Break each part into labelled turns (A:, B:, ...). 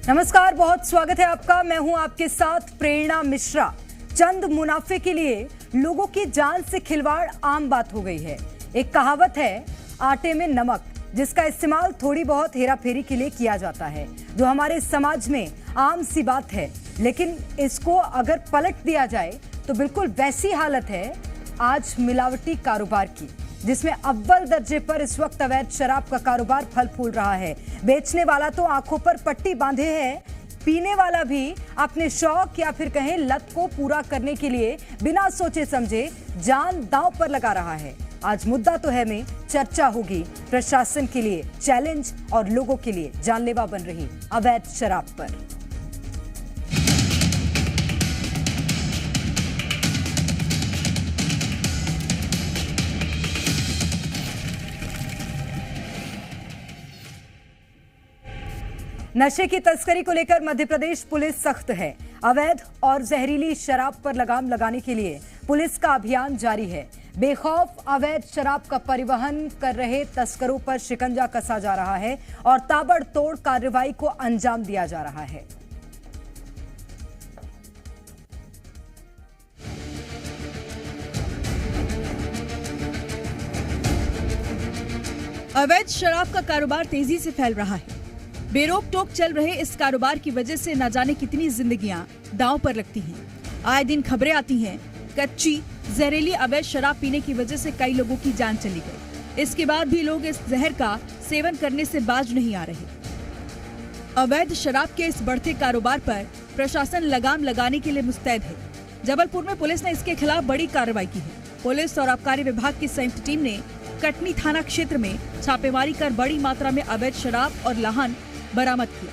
A: नमस्कार, बहुत स्वागत है आपका। मैं हूं आपके साथ प्रेरणा मिश्रा। चंद मुनाफे के लिए लोगों की जान से खिलवाड़ आम बात हो गई है। एक कहावत है, आटे में नमक, जिसका इस्तेमाल थोड़ी बहुत हेराफेरी के लिए किया जाता है, जो हमारे समाज में आम सी बात है। लेकिन इसको अगर पलट दिया जाए तो बिल्कुल वैसी हालत है आज मिलावटी कारोबार की, जिसमें अव्वल दर्जे पर इस वक्त अवैध शराब का कारोबार फल फूल रहा है। बेचने वाला तो आंखों पर पट्टी बांधे है, पीने वाला भी अपने शौक या फिर कहें लत को पूरा करने के लिए बिना सोचे समझे जान दांव पर लगा रहा है। आज मुद्दा तो है में चर्चा होगी प्रशासन के लिए चैलेंज और लोगों के लिए जानलेवा बन रही अवैध शराब पर। नशे की तस्करी को लेकर मध्य प्रदेश पुलिस सख्त है। अवैध और जहरीली शराब पर लगाम लगाने के लिए पुलिस का अभियान जारी है। बेखौफ अवैध शराब का परिवहन कर रहे तस्करों पर शिकंजा कसा जा रहा है और ताबड़तोड़ कार्रवाई को अंजाम दिया जा रहा है।
B: अवैध शराब का कारोबार तेजी से फैल रहा है। बेरोक टोक चल रहे इस कारोबार की वजह से न जाने कितनी जिंदगियां दांव पर लगती हैं। आए दिन खबरें आती हैं, कच्ची जहरीली अवैध शराब पीने की वजह से कई लोगों की जान चली गई। इसके बाद भी लोग इस जहर का सेवन करने से बाज नहीं आ रहे। अवैध शराब के इस बढ़ते कारोबार पर प्रशासन लगाम लगाने के लिए मुस्तैद है। जबलपुर में पुलिस ने इसके खिलाफ बड़ी कार्रवाई की है। पुलिस और आबकारी विभाग की संयुक्त टीम ने कटनी थाना क्षेत्र में छापेमारी कर बड़ी मात्रा में अवैध शराब और लाहन बरामद किया।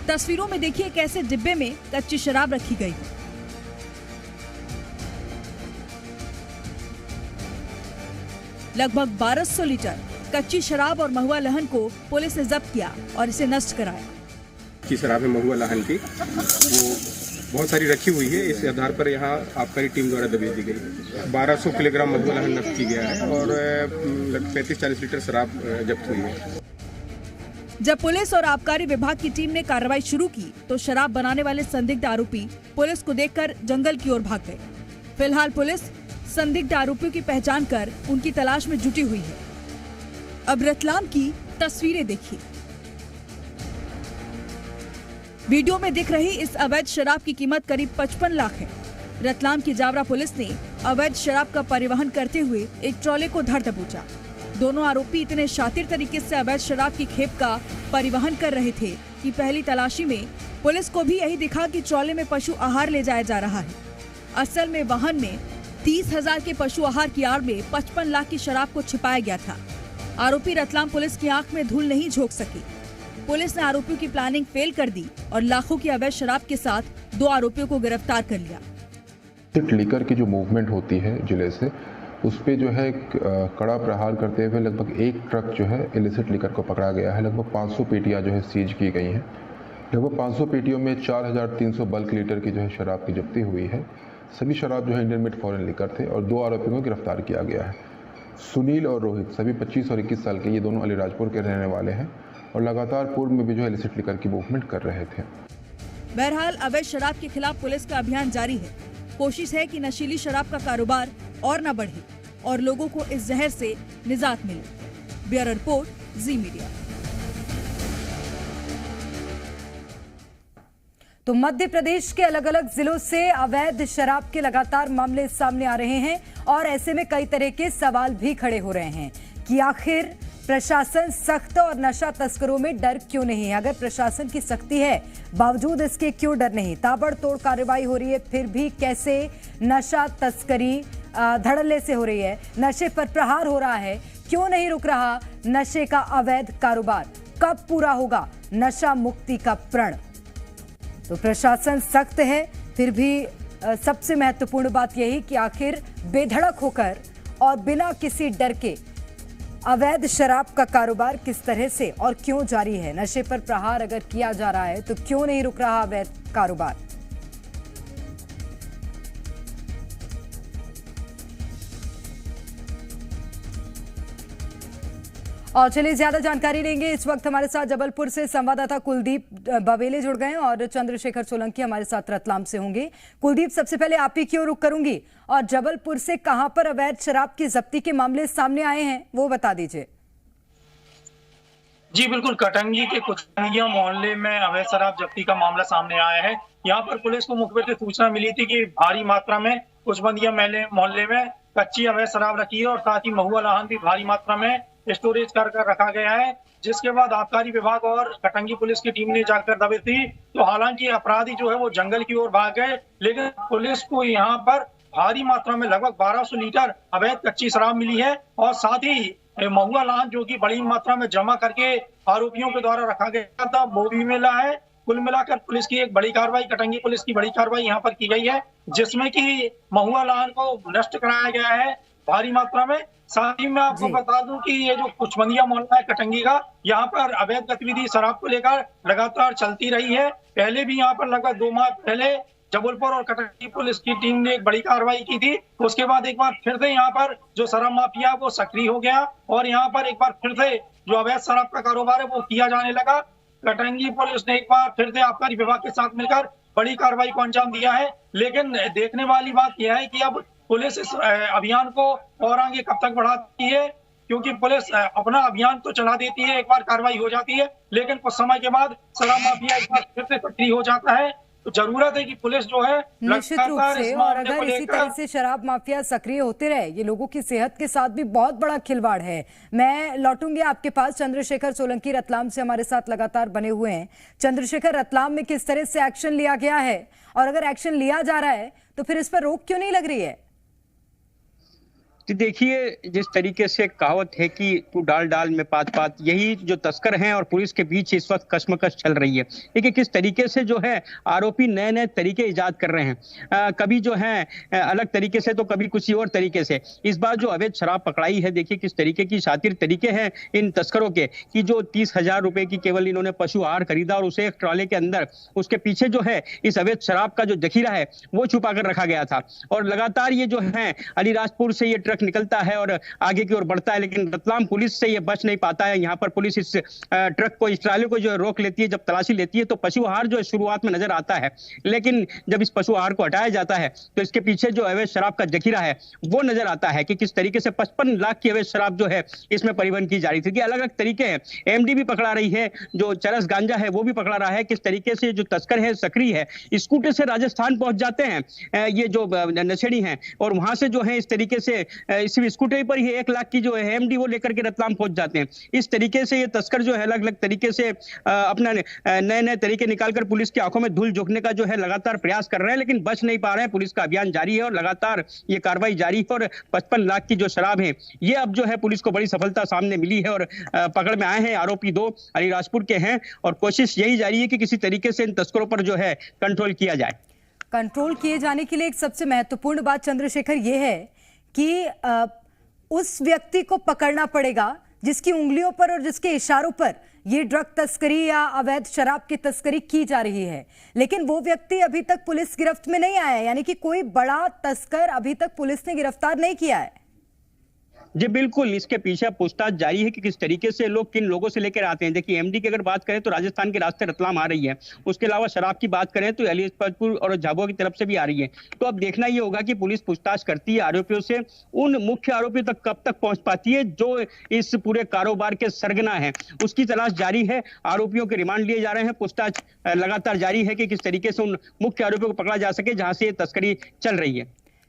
B: तस्वीरों में देखिए कैसे डिब्बे में कच्ची शराब रखी गई है। लगभग 1200 लीटर कच्ची शराब और महुआ लहन को पुलिस ने जब्त किया और इसे नष्ट कराया।
C: की शराब है महुआ लहन की, वो बहुत सारी रखी हुई है। इस आधार पर यहाँ आबकारी टीम द्वारा दबिश दी गई। 1200 किलोग्राम महुआ लहन नष्ट की गया है और 35-40 लीटर शराब जब्त हुई है।
B: जब पुलिस और आबकारी विभाग की टीम ने कार्रवाई शुरू की तो शराब बनाने वाले संदिग्ध आरोपी पुलिस को देखकर जंगल की ओर भाग गए। फिलहाल पुलिस संदिग्ध आरोपियों की पहचान कर उनकी तलाश में जुटी हुई है। अब रतलाम की तस्वीरें देखिए। वीडियो में दिख रही इस अवैध शराब की कीमत करीब 55 लाख है। रतलाम की जावरा पुलिस ने अवैध शराब का परिवहन करते हुए एक ट्रॉले को धर दबोचा। दोनों आरोपी इतने शातिर तरीके से अवैध शराब की खेप का परिवहन कर रहे थे कि पहली तलाशी में पुलिस को भी यही दिखा कि ट्रॉले में पशु आहार ले जाया जा रहा है। असल में वाहन में 30,000 के पशु आहार की आड़ में 55 लाख की शराब को छिपाया गया था। आरोपी रतलाम पुलिस की आंख में धूल नहीं झोंक सकी। पुलिस ने आरोपियों की प्लानिंग फेल कर दी और लाखों की अवैध शराब के साथ 2 आरोपियों को गिरफ्तार कर लिया।
D: लीकर की जो मूवमेंट होती है जिले से, उस पे जो है कड़ा प्रहार करते हुए लगभग 1 ट्रक जो है इलिसिट लीकर को पकड़ा गया है। लगभग 500 पेटियां जो है सीज की गई हैं। लगभग 500 पेटियों में 4300 बल्क लीटर की जो है शराब की जब्ती हुई है। सभी शराब जो है इंडियन मेड फॉरेन लीकर थे और 2 आरोपियों को गिरफ्तार किया गया है। सुनील और रोहित सभी 25 और 21 साल के, ये दोनों अलीराजपुर के रहने वाले हैं और लगातार पूर्व में भी जो है इलिसिट लीकर की मूवमेंट कर रहे थे।
B: बहरहाल अवैध शराब के खिलाफ पुलिस का अभियान जारी है। कोशिश है कि नशीली शराब का कारोबार और न बढ़े और लोगों को इस जहर से निजात मिले। ब्यूरो रिपोर्ट, जी मीडिया।
A: तो मध्य प्रदेश के अलग अलग जिलों से अवैध शराब के लगातार मामले सामने आ रहे हैं और ऐसे में कई तरह के सवाल भी खड़े हो रहे हैं कि आखिर प्रशासन सख्त और नशा तस्करों में डर क्यों नहीं है। अगर प्रशासन की सख्ती है, बावजूद इसके क्यों डर नहीं। ताबड़तोड़ कार्रवाई हो रही है, फिर भी कैसे नशा तस्करी धड़ल्ले से हो रही है। नशे पर प्रहार हो रहा है, क्यों नहीं रुक रहा नशे का अवैध कारोबार। कब पूरा होगा नशा मुक्ति का प्रण। तो प्रशासन सख्त है, फिर भी सबसे महत्वपूर्ण बात यही कि आखिर बेधड़क होकर और बिना किसी डर के अवैध शराब का कारोबार किस तरह से और क्यों जारी है। नशे पर प्रहार अगर किया जा रहा है तो क्यों नहीं रुक रहा अवैध कारोबार। और चलिए ज्यादा जानकारी लेंगे। इस वक्त हमारे साथ जबलपुर से संवाददाता कुलदीप बवेले जुड़ गए हैं और चंद्रशेखर सोलंकी हमारे साथ रतलाम से होंगे। कुलदीप, सबसे पहले आप ही की ओर रुख करूंगी और जबलपुर से कहां पर अवैध शराब की जब्ती के मामले सामने आए हैं वो बता दीजिए।
E: जी बिल्कुल, कटंगी के कुचंगिया मोहल्ले में अवैध शराब जब्ती का मामला सामने आया है। यहाँ पर पुलिस को मुखबिर से सूचना मिली थी कि भारी मात्रा में कुचबंदिया मोहल्ले में कच्ची अवैध शराब रखी है और साथ ही महुआ लाहन भी भारी मात्रा में स्टोरेज कर रखा गया है। जिसके बाद आबकारी विभाग और कटंगी पुलिस की टीम ने जाकर दबिश दी। तो हालांकि अपराधी जो है वो जंगल की ओर भाग गए, लेकिन पुलिस को यहाँ पर भारी मात्रा में लगभग 1200 लीटर अवैध कच्ची शराब मिली है और साथ ही महुआ लाहन जो कि बड़ी मात्रा में जमा करके आरोपियों के द्वारा रखा गया था वो भी मिला है। कुल मिलाकर पुलिस की एक बड़ी कार्रवाई, कटंगी पुलिस की बड़ी कार्रवाई यहाँ पर की गई है, जिसमें कि महुआ लाहन को नष्ट कराया गया है भारी मात्रा में। साथ ही मैं आपको बता दूं कि ये जो कुचबंदिया मोहल्ला है कटंगी का, यहाँ पर अवैध गतिविधि शराब को लेकर लगातार चलती रही है। पहले भी यहाँ पर लगभग 2 माह पहले जबलपुर और कटंगी पुलिस की टीम ने एक बड़ी कार्रवाई की थी। उसके बाद एक बार फिर से यहाँ पर जो शराब माफिया वो सक्रिय हो गया और यहाँ पर एक बार फिर से जो अवैध शराब का कारोबार है वो किया जाने लगा। कटंगी पुलिस ने एक बार फिर से आबकारी विभाग के साथ मिलकर बड़ी कार्रवाई को अंजाम दिया है। लेकिन देखने वाली बात यह है कि अब पुलिस इस अभियान को और आगे कब तक बढ़ाती है, क्योंकि पुलिस अपना अभियान तो चला देती है, एक बार कार्रवाई हो जाती है, लेकिन कुछ समय के बाद शराब माफिया एक बार फिर से सक्रिय हो जाता है। तो जरूरत है कि पुलिस जो है
A: निश्चित रूप से, और अगर इसी तरह से शराब माफिया सक्रिय होते रहे, ये लोगों की सेहत के साथ भी बहुत बड़ा खिलवाड़ है। मैं लौटूंगी आपके पास। चंद्रशेखर सोलंकी रतलाम से हमारे साथ लगातार बने हुए हैं। चंद्रशेखर, रतलाम में किस तरह से एक्शन लिया गया है और अगर एक्शन लिया जा रहा है तो फिर इस पर रोक क्यों नहीं लग रही है?
F: देखिए, जिस तरीके से कहावत है कि तू डाल डाल में पात पात, यही जो तस्कर हैं और पुलिस के बीच इस वक्त कशमकश चल रही है। देखिए किस तरीके से जो है आरोपी नए नए तरीके इजाद कर रहे हैं, कभी जो है अलग तरीके से तो कभी किसी और तरीके से। इस बार जो अवैध शराब पकड़ाई है, देखिए किस तरीके की शातिर तरीके हैं इन तस्करों के कि जो 30,000 रुपए की केवल इन्होंने पशु आहार खरीदा और उसे एक ट्रॉले के अंदर उसके पीछे जो है इस अवैध शराब का जो जखीरा है वो छुपा कर रखा गया था। और लगातार ये जो है अलीराजपुर से ये ट्रक निकलता है और आगे की ओर बढ़ता है, लेकिन रतलाम पुलिस से ये बच नहीं पाता है। यहाँ पर पुलिस इस ट्रक को, इस ट्राले को जो रोक लेती है। जब तलाशी लेती है तो पशु आहार जो शुरुआत में नजर आता है, लेकिन जब इस पशु आहार को हटाया जाता है तो इसके पीछे जो अवैध शराब का जखीरा है वो नजर आता है कि किस तरीके से 55 लाख की अवैध शराब जो है इसमें परिवहन की जा रही थी। अलग अलग तरीके हैं, एमडी भी पकड़ा रही है, जो चरस गांजा है वो भी पकड़ा रहा है। किस तरीके से जो तस्कर है सक्रिय है, स्कूटर से राजस्थान पहुंच जाते हैं ये जो नशेड़ी हैं और वहां से जो है इस तरीके से इसी स्कूटर पर ही 1 लाख की जो है एमडी वो लेकर के रतलाम पहुंच जाते हैं। इस तरीके से ये तस्कर जो है अलग अलग तरीके से अपना नए नए तरीके निकालकर पुलिस की आंखों में धूल झोंकने का जो है लगातार प्रयास कर रहे हैं, लेकिन बच नहीं पा रहे हैं। पुलिस का अभियान जारी है और लगातार ये कार्रवाई जारी है और 55 लाख की जो शराब है ये अब जो है पुलिस को बड़ी सफलता सामने मिली है और पकड़ में आए हैं। आरोपी 2 अलीराजपुर के हैं और कोशिश यही जारी है कि किसी तरीके से इन तस्करों पर जो है कंट्रोल किया जाए।
A: कंट्रोल किए जाने के लिए एक सबसे महत्वपूर्ण बात चंद्रशेखर ये है कि उस व्यक्ति को पकड़ना पड़ेगा जिसकी उंगलियों पर और जिसके इशारों पर ये ड्रग तस्करी या अवैध शराब की तस्करी की जा रही है, लेकिन वो व्यक्ति अभी तक पुलिस गिरफ्त में नहीं आया, यानी कि कोई बड़ा तस्कर अभी तक पुलिस ने गिरफ्तार नहीं किया है।
F: जी बिल्कुल, इसके पीछे पूछताछ जारी है कि किस तरीके से लोग किन लोगों से लेकर आते हैं। देखिए एमडी की अगर बात करें तो राजस्थान के रास्ते रतलाम आ रही है, उसके अलावा शराब की बात करें तो अलीराजपुर और झाबुआ की तरफ से भी आ रही है। तो अब देखना ये होगा कि पुलिस पूछताछ करती है आरोपियों से, उन मुख्य आरोपियों तक कब तक पहुंच पाती है जो इस पूरे कारोबार के सरगना है, उसकी तलाश जारी है। आरोपियों के रिमांड लिए जा रहे हैं, पूछताछ लगातार जारी है कि किस तरीके से उन मुख्य आरोपियों को पकड़ा जा सके जहां से ये तस्करी चल रही है।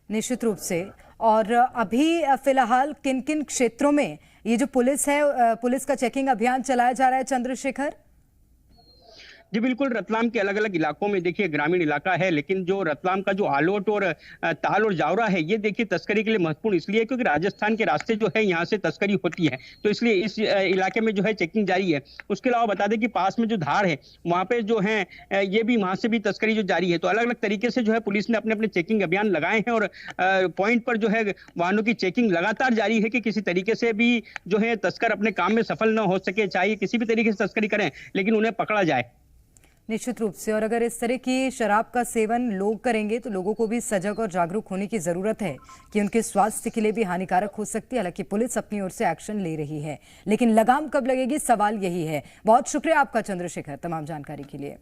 A: निश्चित रूप से। और अभी फिलहाल किन किन क्षेत्रों में ये जो पुलिस है, पुलिस का चेकिंग अभियान चलाया जा रहा है चंद्रशेखर?
F: जी बिल्कुल, रतलाम के अलग अलग इलाकों में देखिए ग्रामीण इलाका है, लेकिन जो रतलाम का जो आलोट और ताल और जावरा है ये देखिए तस्करी के लिए महत्वपूर्ण इसलिए क्योंकि राजस्थान के रास्ते जो है यहाँ से तस्करी होती है, तो इसलिए इस इलाके में जो है चेकिंग जारी है। उसके अलावा बता दें कि पास में जो धार है वहाँ पे जो है ये भी, वहाँ से भी तस्करी जो जारी है। तो अलग अलग तरीके से जो है पुलिस ने अपने अपने चेकिंग अभियान लगाए हैं और पॉइंट पर जो है वाहनों की चेकिंग लगातार जारी है कि किसी तरीके से भी जो है तस्कर अपने काम में सफल न हो सके, चाहे किसी भी तरीके से तस्करी करें लेकिन उन्हें पकड़ा जाए।
A: निश्चित रूप से। और अगर इस तरह की शराब का सेवन लोग करेंगे तो लोगों को भी सजग और जागरूक होने की जरूरत है कि उनके स्वास्थ्य के लिए भी हानिकारक हो सकती है। हालांकि पुलिस अपनी ओर से एक्शन ले रही है, लेकिन लगाम कब लगेगी, सवाल यही है। बहुत शुक्रिया आपका चंद्रशेखर, तमाम जानकारी के लिए।